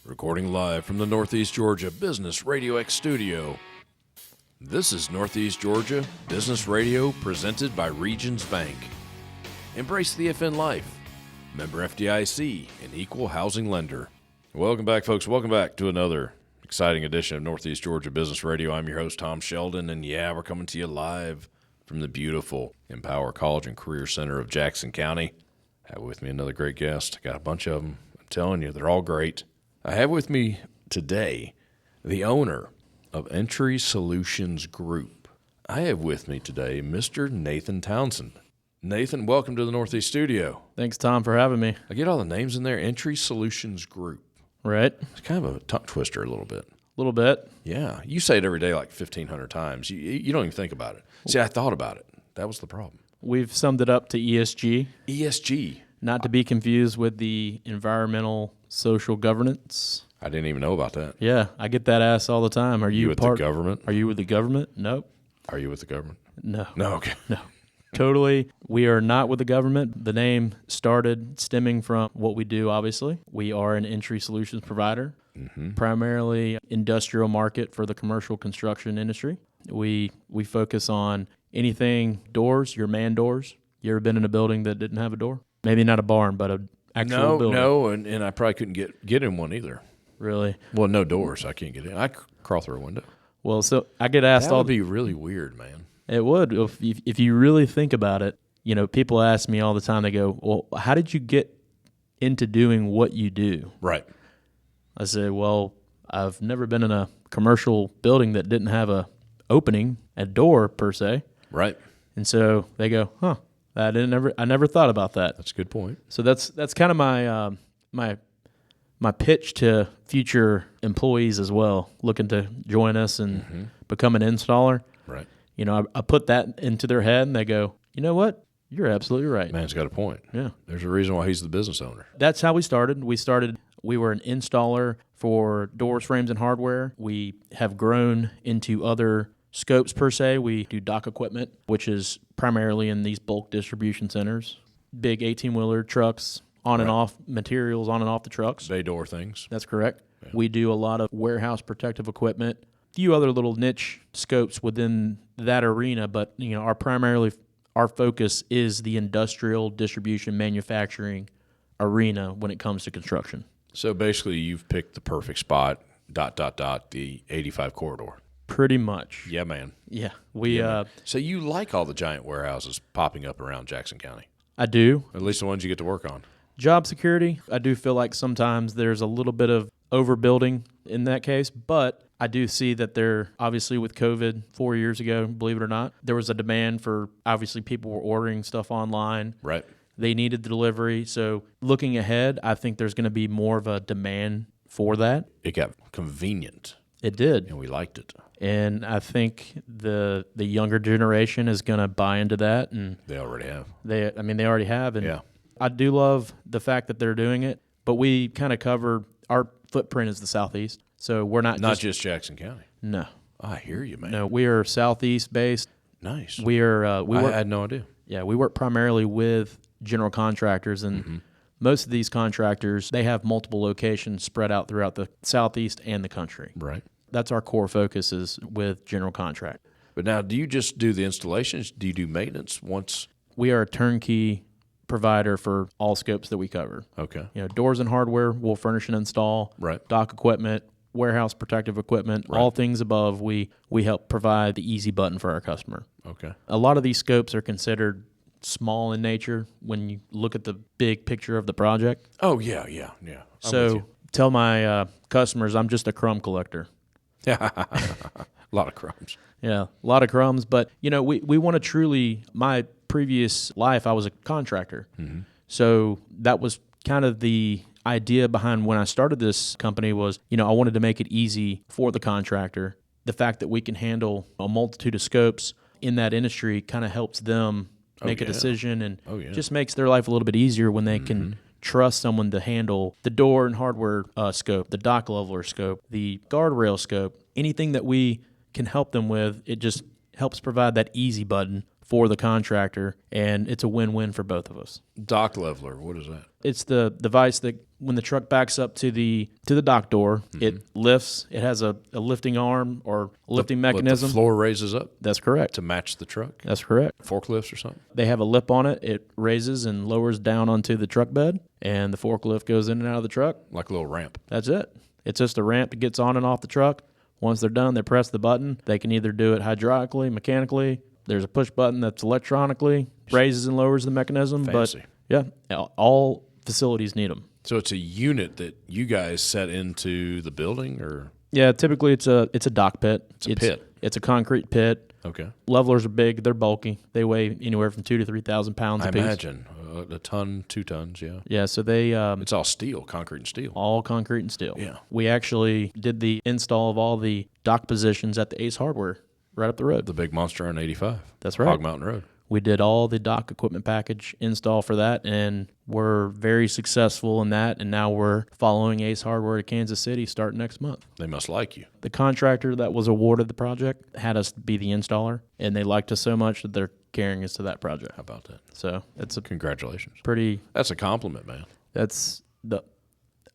Recording live from the Northeast Georgia Business RadioX studio. This is Northeast Georgia Business Radio presented by Regions Bank. Embrace the FN life. Member FDIC, an equal housing lender. Welcome back, folks. Welcome back to another exciting edition of Northeast Georgia Business Radio. I'm your host, Tom Sheldon, and we're coming to you live from the beautiful Empower College and Career Center of Jackson County. I have with me another great guest. I got a bunch of them. I'm telling you, they're all great. I have with me today the owner of Entry Solutions Group. I have with me today Mr. Nathan Townsend. Nathan, welcome to the Northeast Studio. Thanks, Tom, for having me. I get all the names in there. Entry Solutions Group. Right. It's kind of a tongue twister a little bit. A little bit. Yeah. You say it every day like 1,500 times. You don't even think about it. See, I thought about it. That was the problem. We've summed it up to ESG. ESG. Not to be confused with the environmental social governance. I didn't even know about that. Yeah, I get that asked all the time. Are you with the government? Are you with the government? Nope. Are you with the government? No. No, okay. No. Totally. We are not with the government. The name started stemming from what we do, obviously. We are an entry solutions provider, primarily industrial market for the commercial construction industry. We focus on anything doors, your man doors. You ever been in a building that didn't have a door? Maybe not a barn, but an actual building. No, and I probably couldn't get in one either. Really? Well, no doors. I can't get in. I crawl through a window. Well, so I get asked that would be really weird, man. It would. If you really think about it, you know, people ask me all the time, they go, well, how did you get into doing what you do? Right. I say, well, I've never been in a commercial building that didn't have a opening, a door per se. Right. And so they go, huh, I never thought about that. That's a good point. So that's kind of my pitch to future employees as well, looking to join us and become an installer. Right. You know, I put that into their head, and they go, you know what? You're absolutely right. Man's got a point. Yeah. There's a reason why he's the business owner. That's how we started. We were an installer for doors, frames, and hardware. We have grown into other scopes per se. We do dock equipment, which is primarily in these bulk distribution centers. Big 18-wheeler trucks, on and off materials, on and off the trucks. Bay door things. That's correct. Yeah. We do a lot of warehouse protective equipment, a few other little niche scopes within that arena, but you know, our focus is the industrial distribution manufacturing arena when it comes to construction. So basically you've picked the perfect spot, the 85 corridor. Pretty much. Yeah, man. Yeah. So you like all the giant warehouses popping up around Jackson County? I do. At least the ones you get to work on. Job security, I do feel like sometimes there's a little bit of overbuilding in that case, but I do see that there, obviously with COVID 4 years ago, believe it or not, there was a demand for, obviously people were ordering stuff online. Right. They needed the delivery. So looking ahead, I think there's going to be more of a demand for that. It got convenient. It did. And we liked it. And I think the younger generation is going to buy into that. And they already have. They already have. And yeah. I do love the fact that they're doing it, but we kind of cover, our footprint is the Southeast. So we're not just Jackson County. No. I hear you, man. No, we are Southeast based. Nice. We are. I had no idea. Yeah, we work primarily with general contractors, and most of these contractors, they have multiple locations spread out throughout the Southeast and the country. Right. That's our core focus is with general contract. But now, do you just do the installations? Do you do maintenance once? We are a turnkey provider for all scopes that we cover. Okay. You know, doors and hardware, we'll furnish and install. Right. Dock equipment, warehouse protective equipment, all things above, we help provide the easy button for our customer. Okay. A lot of these scopes are considered small in nature when you look at the big picture of the project. Oh, yeah. So tell my customers I'm just a crumb collector. A lot of crumbs. Yeah, a lot of crumbs. But, you know, we want to truly, my previous life, I was a contractor. So that was kind of the idea behind when I started this company was, you know, I wanted to make it easy for the contractor. The fact that we can handle a multitude of scopes in that industry kind of helps them make a decision and just makes their life a little bit easier when they can trust someone to handle the door and hardware scope, the dock leveler scope, the guardrail scope, anything that we can help them with. It just helps provide that easy button for the contractor, and it's a win-win for both of us. Dock leveler, what is that? It's the device that when the truck backs up to the dock door, it lifts. It has a lifting arm or a lifting mechanism. The floor raises up That's correct. to match the truck? That's correct. Forklifts or something? They have a lip on it. It raises and lowers down onto the truck bed, and the forklift goes in and out of the truck. Like a little ramp. That's it. It's just a ramp that gets on and off the truck. Once they're done, they press the button. They can either do it hydraulically, mechanically. There's a push button that's electronically, raises and lowers the mechanism. Fancy. But yeah, all facilities need them. So it's a unit that you guys set into the building, or? Yeah, typically it's a dock pit. It's a pit. It's a concrete pit. Okay. Levelers are big. They're bulky. They weigh anywhere from 2,000 to 3,000 pounds I apiece. imagine. A ton, 2 tons, yeah. Yeah, so they It's all steel, concrete and steel. all concrete and steel. Yeah. We actually did the install of all the dock positions at the Ace Hardware right up the road. The big monster on 85. That's right. Hog Mountain Road. We did all the dock equipment package install for that, and we're very successful in that. And now we're following Ace Hardware to Kansas City starting next month. They must like you. The contractor that was awarded the project had us be the installer, and they liked us so much that they're carrying us to that project. How about that? So it's a Congratulations. pretty, That's a compliment, man. that's the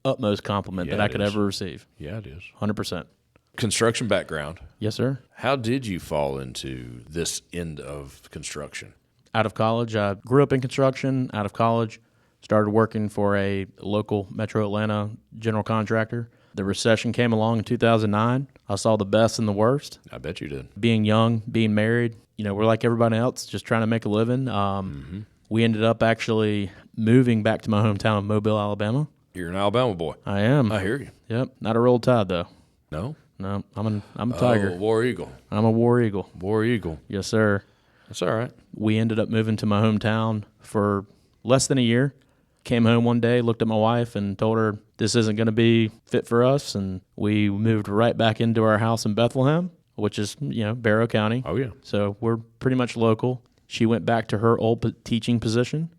utmost compliment Yeah, that I it could is. ever receive. Yeah, it is. 100%. Construction background. Yes, sir. How did you fall into this end of construction? Out of college, I grew up in construction. Out of college, started working for a local Metro Atlanta general contractor. The recession came along in 2009. I saw the best and the worst. I bet you did. Being young, being married, we're like everybody else, just trying to make a living. We ended up actually moving back to my hometown of Mobile, Alabama. You're an Alabama boy. I am. I hear you. Yep. Not a roll tide though. No? No, I'm a tiger. Oh, War Eagle. I'm a war eagle. War Eagle. Yes, sir. That's all right. We ended up moving to my hometown for less than a year. Came home one day, looked at my wife, and told her this isn't going to be fit for us. And we moved right back into our house in Bethlehem, which is, Barrow County. Oh, yeah. So we're pretty much local. She went back to her old teaching position,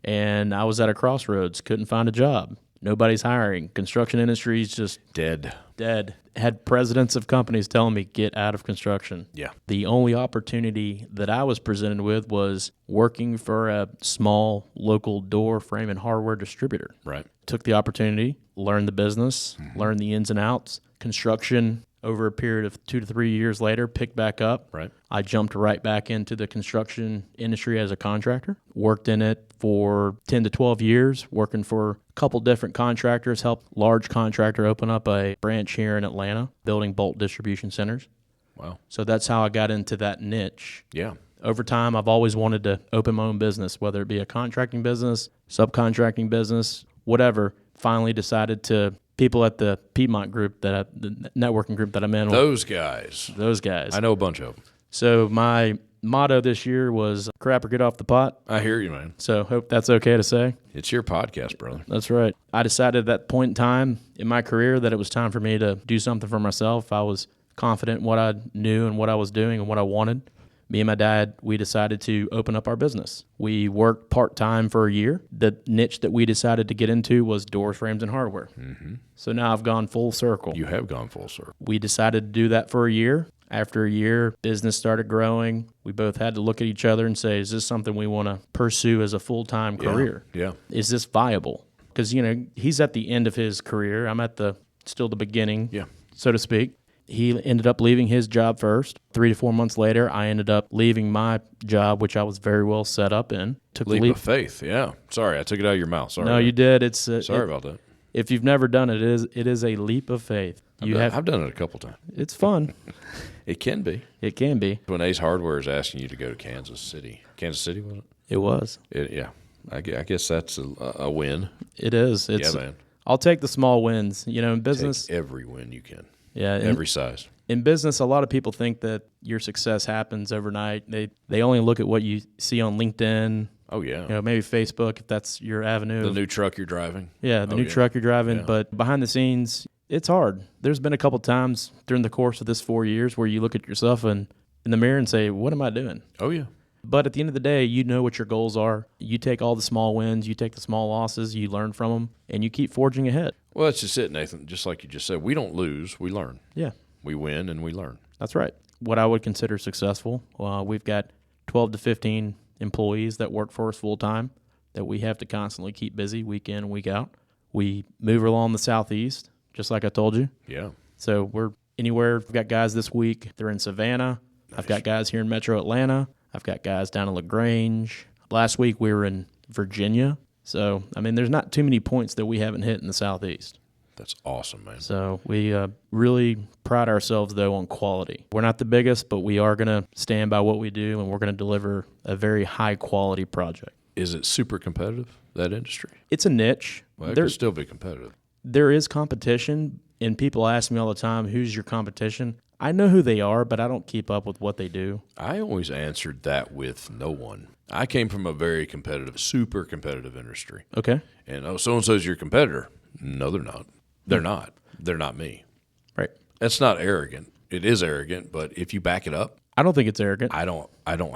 and I was at a crossroads, couldn't find a job. Nobody's hiring. Construction industry is just Dead. dead. Had presidents of companies telling me, get out of construction. Yeah. The only opportunity that I was presented with was working for a small local door frame and hardware distributor. Right. Took the opportunity, learned the business, learned the ins and outs. Construction, over a period of 2 to 3 years later, picked back up. Right. I jumped right back into the construction industry as a contractor. Worked in it for 10 to 12 years, working for a couple different contractors, helped large contractor open up a branch here in Atlanta, building bolt distribution centers. Wow. So that's how I got into that niche. Yeah. Over time, I've always wanted to open my own business, whether it be a contracting business, subcontracting business, whatever. Finally decided to, people at the Piedmont group, the networking group that I'm in. Those guys. I know a bunch of them. So my motto this year was crap or get off the pot. I hear you, man. So hope that's okay to say. It's your podcast, brother. That's right. I decided at that point in time in my career that it was time for me to do something for myself. I was confident in what I knew and what I was doing and what I wanted. Me and my dad, we decided to open up our business. We worked part-time for a year. The niche that we decided to get into was doors, frames, and hardware. Mm-hmm. So now I've gone full circle. You have gone full circle. We decided to do that for a year. After a year, business started growing. We both had to look at each other and say, is this something we want to pursue as a full-time career? Yeah. Is this viable? Because, he's at the end of his career. I'm at still the beginning, so to speak. He ended up leaving his job first. 3 to 4 months later, I ended up leaving my job, which I was very well set up in. Took Leap the leap of faith. Yeah. Sorry, I took it out of your mouth. Sorry. No, you did. Sorry about that. If you've never done it, it is a leap of faith. I've done it a couple times. It's fun. It can be. It can be. When Ace Hardware is asking you to go to Kansas City. Kansas City, was it? It was. Yeah. I guess that's a win. It is. Yeah, man. I'll take the small wins. In business. Take every win you can. Yeah. Every size. In business, a lot of people think that your success happens overnight. They only look at what you see on LinkedIn. Oh, yeah. Maybe Facebook, if that's your avenue. The new truck you're driving. Yeah, the new truck you're driving. Yeah. But behind the scenes, it's hard. There's been a couple times during the course of this 4 years where you look at yourself in the mirror and say, what am I doing? Oh, yeah. But at the end of the day, you know what your goals are. You take all the small wins, you take the small losses, you learn from them, and you keep forging ahead. Well, that's just it, Nathan. Just like you just said, we don't lose, we learn. Yeah. We win and we learn. That's right. What I would consider successful, we've got 12 to 15 employees that work for us full time that we have to constantly keep busy week in and week out. We move along the southeast, just like I told you. Yeah. So we're anywhere. I've got guys this week. They're in Savannah. Nice. I've got guys here in Metro Atlanta. I've got guys down in LaGrange. Last week we were in Virginia. So, I mean, there's not too many points that we haven't hit in the southeast. That's awesome, man. So we really pride ourselves, though, on quality. We're not the biggest, but we are going to stand by what we do, and we're going to deliver a very high-quality project. Is it super competitive, that industry? It's a niche. Well, it can still be competitive. There is competition, and people ask me all the time, who's your competition? I know who they are, but I don't keep up with what they do. I always answered that with no one. I came from a very competitive, super competitive industry. Okay. And so-and-so's your competitor. No, they're not. They're not. They're not me. Right. That's not arrogant. It is arrogant, but if you back it up, I don't think it's arrogant. I don't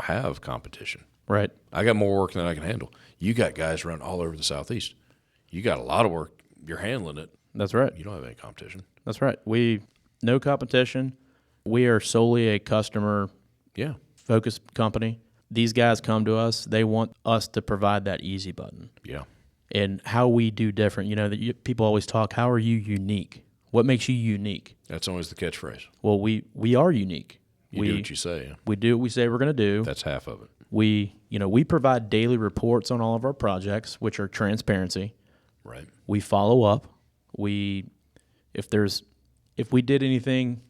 have competition. Right. I got more work than I can handle. You got guys around all over the southeast. You got a lot of work. You're handling it. That's right. You don't have any competition. That's right. No competition. We are solely a customer focused company. These guys come to us. They want us to provide that easy button. Yeah. And how we do different. You know, people always talk, how are you unique? What makes you unique? That's always the catchphrase. Well, we are unique. You do what you say. We do what we say we're going to do. That's half of it. We provide daily reports on all of our projects, which are transparency. Right. We follow up. If we did anything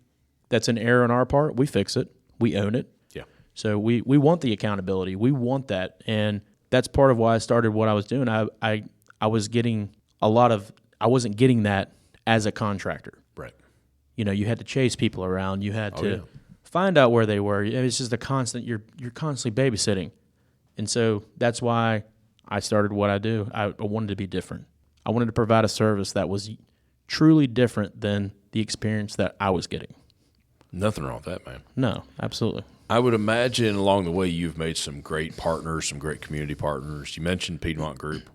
that's an error on our part, we fix it. We own it. Yeah. So we want the accountability. We want that. And that's part of why I started what I was doing. I wasn't getting that as a contractor. Right. You know, you had to chase people around. You had to find out where they were. It's just a constant, you're constantly babysitting. And so that's why I started what I do. I wanted to be different. I wanted to provide a service that was truly different than the experience that I was getting. Nothing wrong with that, man. No, absolutely. I would imagine along the way you've made some great partners, some great community partners. You mentioned Piedmont Group.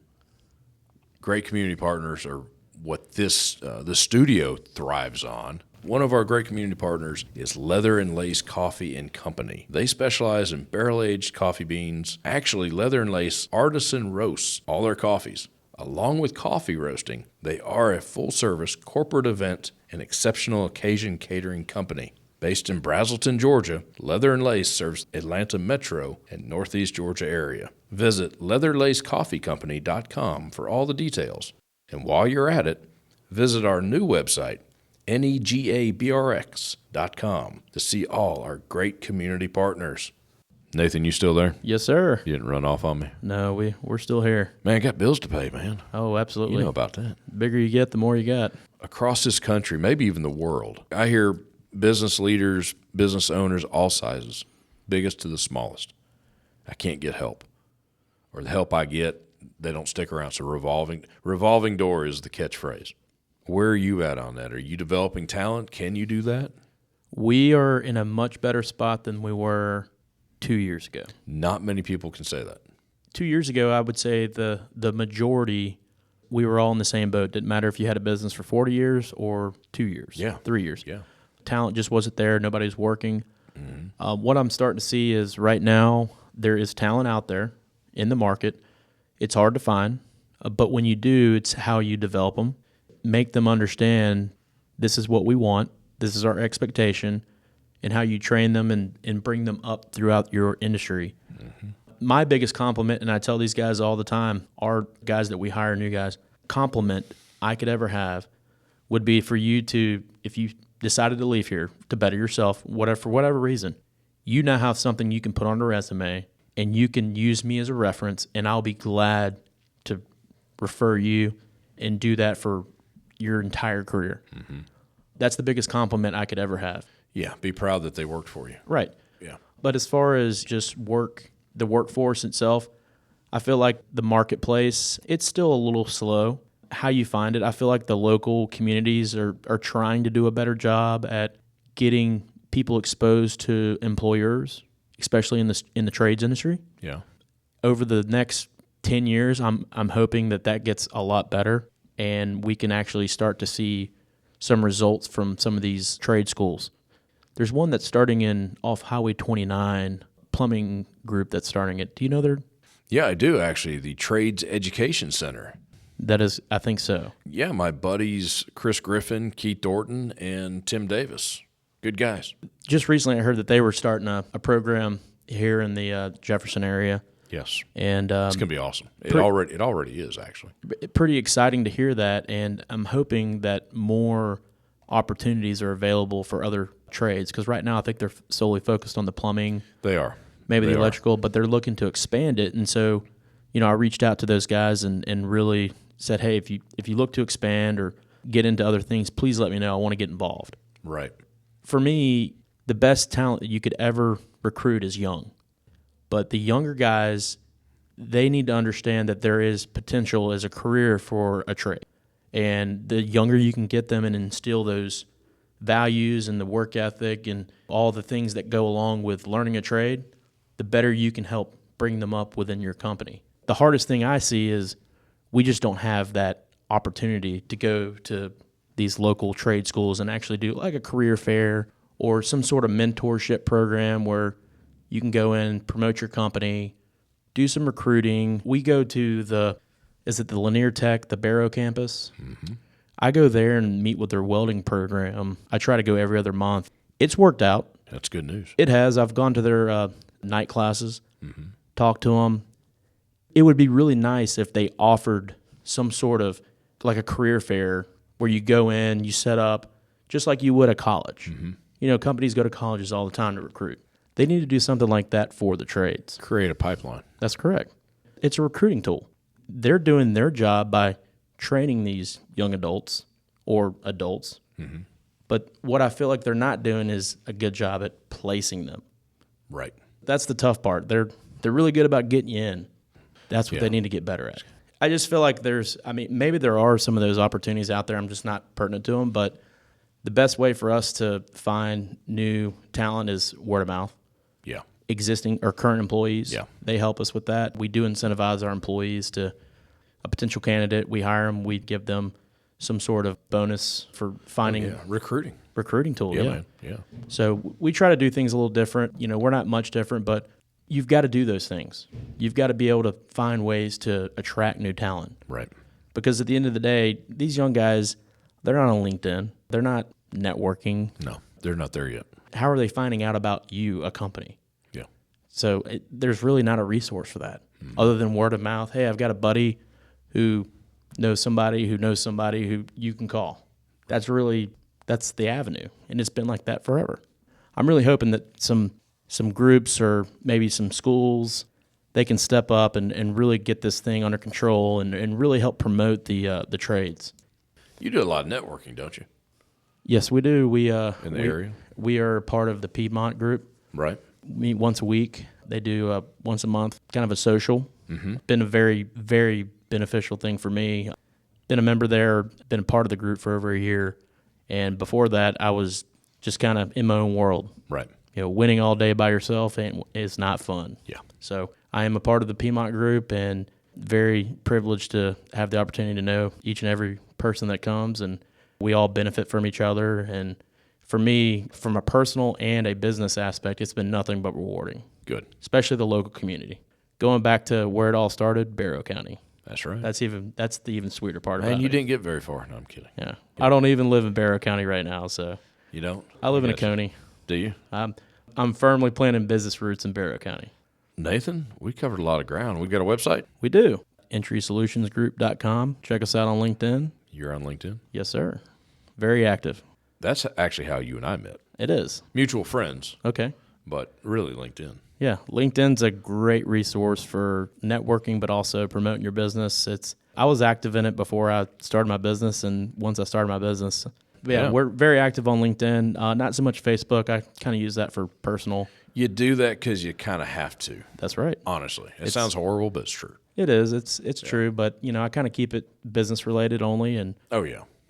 Great community partners are what the studio thrives on. One of our great community partners is Leather and Lace Coffee and Company. They specialize in barrel-aged coffee beans. Actually, Leather and Lace artisan roasts all their coffees. Along with coffee roasting, they are a full-service corporate event and exceptional occasion catering company. Based in Brazelton, Georgia, Leather and Lace serves Atlanta Metro and Northeast Georgia area. Visit leatherlacecoffeecompany.com for all the details. And while you're at it, visit our new website, negabrx.com, to see all our great community partners. Nathan, you still there? Yes, sir. You didn't run off on me? No, we're still here. Man, I got bills to pay, man. Oh, absolutely. You know about that. The bigger you get, the more you got. Across this country, maybe even the world, I hear business leaders, business owners, all sizes, biggest to the smallest. I can't get help. Or the help I get, they don't stick around. So revolving door is the catchphrase. Where are you at on that? Are you developing talent? Can you do that? We are in a much better spot than we were 2 years ago. Not many people can say that. 2 years ago, I would say the majority, we were all in the same boat. Didn't matter if you had a business for 40 years or 2 years, 3 years. Yeah. Talent just wasn't there. Nobody's working. Mm-hmm. What I'm starting to see is right now there is talent out there in the market. It's hard to find, but when you do, it's how you develop them, make them understand this is what we want, this is our expectation, and how you train them and bring them up throughout your industry. Mm-hmm. My biggest compliment, and I tell these guys all the time, our guys that we hire, new guys, compliment I could ever have would be for you to, if you decided to leave here to better yourself, for whatever reason, you now have something you can put on a resume and you can use me as a reference, and I'll be glad to refer you and do that for your entire career. Mm-hmm. That's the biggest compliment I could ever have. Yeah, be proud that they worked for you. Right. Yeah. But as far as just the workforce itself, I feel like the marketplace, it's still a little slow. How you find it, I feel like the local communities are trying to do a better job at getting people exposed to employers, especially in the trades industry. Yeah. Over the next 10 years, I'm hoping that gets a lot better, and we can actually start to see some results from some of these trade schools. There's one that's starting off Highway 29, plumbing group that's starting it. Do you know their? Yeah, I do, actually. The Trades Education Center. That is, I think so. Yeah, my buddies Chris Griffin, Keith Dorton, and Tim Davis. Good guys. Just recently I heard that they were starting a program here in the Jefferson area. Yes. And It's going to be awesome. It already is, actually. Pretty exciting to hear that, and I'm hoping that more opportunities are available for other trades, because right now I think they're solely focused on the plumbing. They are. Maybe the electrical, but they're looking to expand it. And so, I reached out to those guys and really said, hey, if you look to expand or get into other things, please let me know. I want to get involved. Right. For me, the best talent that you could ever recruit is young. But the younger guys, they need to understand that there is potential as a career for a trade. And the younger you can get them and instill those values and the work ethic and all the things that go along with learning a trade, the better you can help bring them up within your company. The hardest thing I see is we just don't have that opportunity to go to these local trade schools and actually do like a career fair or some sort of mentorship program where you can go in, promote your company, do some recruiting. We go to the Lanier Tech, the Barrow campus? Mm-hmm. I go there and meet with their welding program. I try to go every other month. It's worked out. That's good news. It has. I've gone to their night classes, talked to them. It would be really nice if they offered some sort of like a career fair where you go in, you set up just like you would at college. Mm-hmm. Companies go to colleges all the time to recruit. They need to do something like that for the trades. Create a pipeline. That's correct. It's a recruiting tool. They're doing their job by training these young adults or adults. Mm-hmm. But what I feel like they're not doing is a good job at placing them. Right. That's the tough part. They're really good about getting you in. That's what they need to get better at. I just feel like maybe there are some of those opportunities out there. I'm just not pertinent to them. But the best way for us to find new talent is word of mouth. Yeah. Existing or current employees. Yeah. They help us with that. We do incentivize our employees to a potential candidate. We hire them. We give them some sort of bonus for finding recruiting tool. Yeah, man. Yeah. So we try to do things a little different. We're not much different, but you've got to do those things. You've got to be able to find ways to attract new talent. Right. Because at the end of the day, these young guys, they're not on LinkedIn. They're not networking. No, they're not there yet. How are they finding out about you, a company? Yeah. So there's really not a resource for that other than word of mouth. Hey, I've got a buddy who knows somebody who you can call. That's the avenue, and it's been like that forever. I'm really hoping that some groups or maybe some schools, they can step up and really get this thing under control and really help promote the trades. You do a lot of networking, don't you? Yes, we do. In the area? We are part of the Piedmont group. Right. We meet once a week. They do once a month, kind of a social. Mm-hmm. Been a very, very beneficial thing for me. Been a member there, been a part of the group for over a year. And before that, I was just kind of in my own world. Right. Winning all day by yourself is not fun. Yeah. So I am a part of the Piedmont group and very privileged to have the opportunity to know each and every person that comes, and we all benefit from each other. And for me, from a personal and a business aspect, it's been nothing but rewarding. Good. Especially the local community. Going back to where it all started, Barrow County. That's right. That's the even sweeter part about it. And you didn't get very far. No, I'm kidding. Yeah. I don't even live in Barrow County right now, so. You don't? I live in Oconee. Do you? I'm firmly planting business roots in Barrow County. Nathan, we covered a lot of ground. We got a website? We do. EntrySolutionsGroup.com. Check us out on LinkedIn. You're on LinkedIn? Yes, sir. Very active. That's actually how you and I met. It is. Mutual friends. Okay. But really LinkedIn. Yeah, LinkedIn's a great resource for networking, but also promoting your business. I was active in it before I started my business, and once I started my business, we're very active on LinkedIn. Not so much Facebook. I kind of use that for personal. You do that because you kind of have to. That's right. Honestly, it sounds horrible, but it's true. It is. It's true, but I kind of keep it business related only, and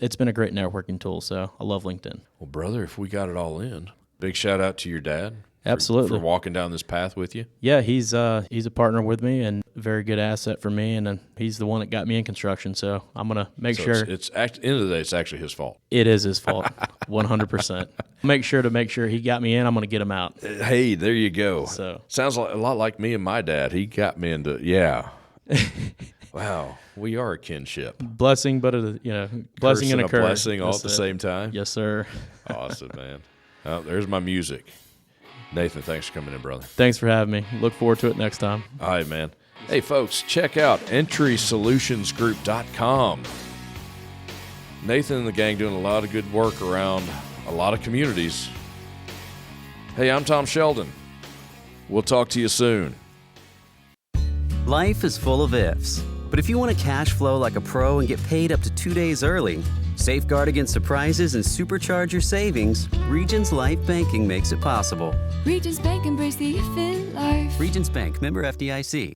it's been a great networking tool. So I love LinkedIn. Well, brother, if we got it all in, big shout out to your dad. Absolutely. For walking down this path with you. Yeah, he's a partner with me and a very good asset for me, and he's the one that got me in construction. So I'm gonna make sure. It's end of the day, it's actually his fault. It is his fault, 100%. make sure he got me in. I'm going to get him out. Hey, there you go. So sounds like a lot like me and my dad. He got me into Wow, we are a kinship. Blessing, but blessing and a curse. Blessing all at the same time. Yes, sir. Awesome, man. Oh, there's my music. Nathan, thanks for coming in, brother. Thanks for having me. Look forward to it next time. All right, man. Hey, folks, check out entrysolutionsgroup.com. Nathan and the gang doing a lot of good work around a lot of communities. Hey, I'm Tom Sheldon. We'll talk to you soon. Life is full of ifs, but if you want to cash flow like a pro and get paid up to 2 days early, safeguard against surprises and supercharge your savings, Regions Life Banking makes it possible. Regions Bank, embrace the if in life. Regions Bank, member FDIC.